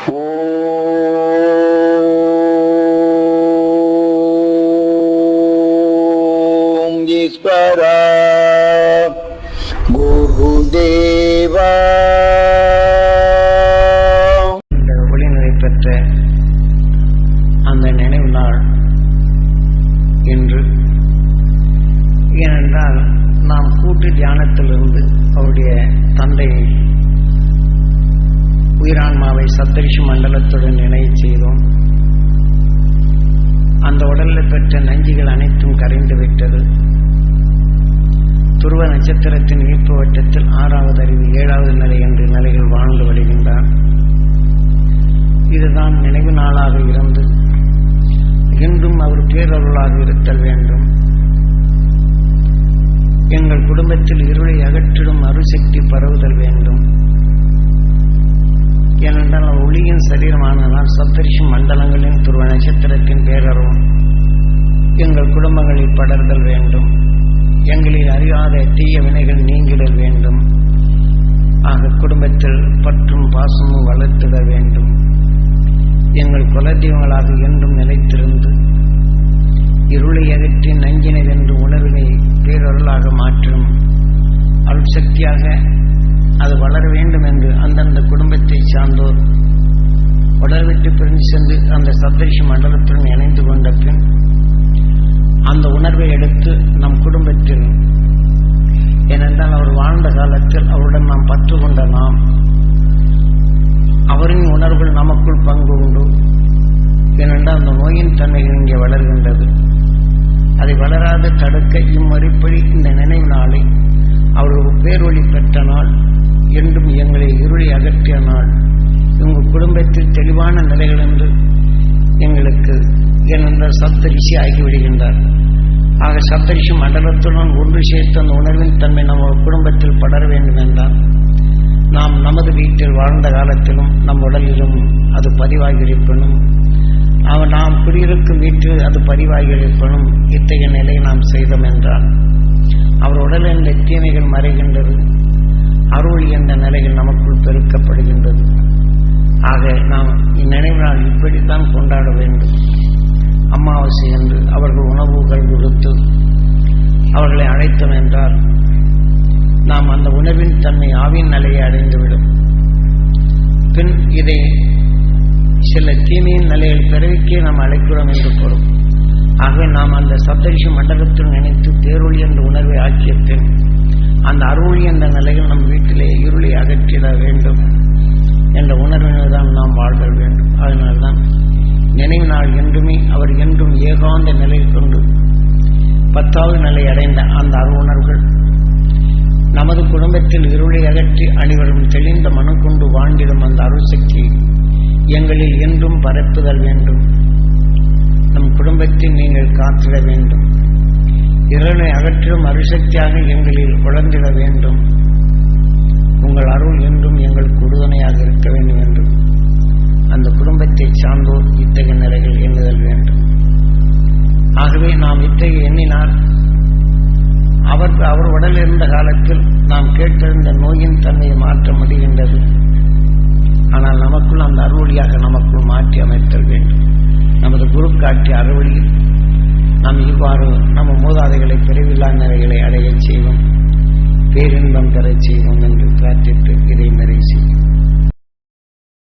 ஓம் ஈஸ்வரா குருதேவா. இந்த ஒளிநிலை பெற்ற அந்த நினைவு நாள் என்று, ஏனென்றால் நாம் கூட்டு தியானத்திலிருந்து அவருடைய தந்தை உயிரான்மாவை சப்தரிஷி மண்டலத்துடன் நினைவு செய்தோம். அந்த உடலில் பெற்ற நஞ்சுகள் அனைத்தும் கரைந்து விட்டது. துருவ நட்சத்திரத்தின் ஈர்ப்பு வட்டத்தில் 6வது அறிவு 7வது நிலை என்று நிலைகள் வாழ்ந்து வருகின்றார். இதுதான் நினைவு நாளாக இருந்து இன்றும் அவர் பேரருளாக இருத்தல் வேண்டும். எங்கள் குடும்பத்தில் இருளை அகற்றிடும் அருசக்தி பரவுதல் வேண்டும். ஏனென்றால் ஒளியின் சரீரமானதால் சப்தரிஷி மண்டலங்களின் துருவ நட்சத்திரத்தின் பேரரும் எங்கள் குடும்பங்களில் படர்தல் வேண்டும். எங்களில் அறியாத தீய வினைகள் நீங்கிடல் வேண்டும். ஆக குடும்பத்தில் பற்றும் பாசமும் வளர்த்திட வேண்டும். எங்கள் குலதெய்வங்களாக என்றும் நிலைத்திருந்து இருளை அகற்றி நஞ்சினை வென்று உணர்வினை பேரருளாக மாற்றும் அருட்சக்தியாக அது வளர வேண்டும் என்று அந்தந்த குடும்பத்தை சார்ந்தோர் உடல் விட்டு பிரிந்து சென்று அந்த சப்தரிஷி மண்டலத்துடன் இணைந்து கொண்ட பின் அந்த உணர்வை எடுத்து நம் குடும்பத்தில், ஏனென்றால் அவர் வாழ்ந்த காலத்தில் அவருடன் நாம் பற்று கொண்ட நாம் அவரின் உணர்வுகள் நமக்குள் பங்கு உண்டு. ஏனென்றால் அந்த நோயின் தன்மைகள் இங்கே வளர்கின்றது. அதை வளராது தடுக்க இம்மறுப்படி இந்த நினைவு நாளை அவர்கள் பேரொளி பெற்ற நாள் என்றும் எங்களை இருளை அகற்றிய நாள், உங்கள் குடும்பத்தில் தெளிவான நிலைகள் என்று எங்களுக்கு ஏனென்றால் சப்தரிஷி ஆகிவிடுகின்றார். ஆக சப்தரிஷி மண்டலத்துடன் ஒன்று சேர்த்து அந்த உணர்வின் தன்மை நம்ம குடும்பத்தில் படர வேண்டும் என்றால் நாம் நமது வீட்டில் வாழ்ந்த காலத்திலும் நம் உடலிலும் அது பதிவாகி இருப்பனும், நாம் குடியிருக்கும் வீட்டில் அது பதிவாகி இருப்பனும். இத்தகைய நிலையை நாம் செய்தோம் என்றால் அவர் உடலில் இந்த தீமைகள் மறைகின்றது. அருள் என்ற நிலைகள் நமக்குள் பெருக்கப்படுகின்றது. ஆக நாம் இந்நினைவு நாள் இப்படித்தான் கொண்டாட வேண்டும். அமாவாசை என்று அவர்கள் உணவுகள் கொடுத்து அவர்களை அழைத்தோம் என்றால் நாம் அந்த உணவின் தன்மை ஆவின் நிலையை அடைந்துவிடும். பின் இதை சில தீமையின் நிலையில் பிறவிக்கே நாம் அழைக்கிறோம் என்று பொருள். ஆகவே நாம் அந்த சப்தரிஷி மண்டலத்தில் நினைத்து பேரொளி என்ற உணர்வை ஆக்கிய பின் அந்த அருளி என்ற நிலையில் நம் வீட்டிலே இருளை அகற்றிட வேண்டும் என்ற உணர்வில்தான் நாம் வாழ்தல் வேண்டும். அதனால்தான் நினைவு நாள் என்றுமே அவர் என்றும் ஏகாந்த நிலையில் கொண்டு 10வது நிலை அடைந்த அந்த அருணர்கள் நமது குடும்பத்தில் இருளை அகற்றி அனைவரும் தெளிந்த மனம் கொண்டு வாழ்ந்திடும் அந்த அருள் சக்தி எங்களில் என்றும் பரப்புதல் வேண்டும். நம் குடும்பத்தில் நீங்கள் காத்திட வேண்டும். இருளை அகற்றும் அருசக்தியாக எங்களில் வளர்ந்திட வேண்டும். உங்கள் அருள் என்றும் எங்களுக்கு உறுதுணையாக இருக்க வேண்டும் என்றும் அந்த குடும்பத்தை சார்ந்தோர் இத்தகைய நிலைகள் எண்ணுதல் வேண்டும். ஆகவே நாம் இத்தகைய எண்ணினால் அவர் உடல் இருந்த காலத்தில் நாம் கேட்டிருந்த நோயின் தன்மையை மாற்ற முடிகின்றது. ஆனால் நமக்குள் அந்த அறுவழியாக நமக்குள் மாற்றி அமைத்தல் வேண்டும். நமது குரு காட்டிய அறுவழியில் நாம் இவ்வாறு நம்ம மூதாதைகளை பிறவில்லா நிலைகளை அடைய செய்வோம், பேரின்பம் பெறச் செய்வோம் என்று பிரார்த்தித்து இதை நிறைவு செய்வோம்.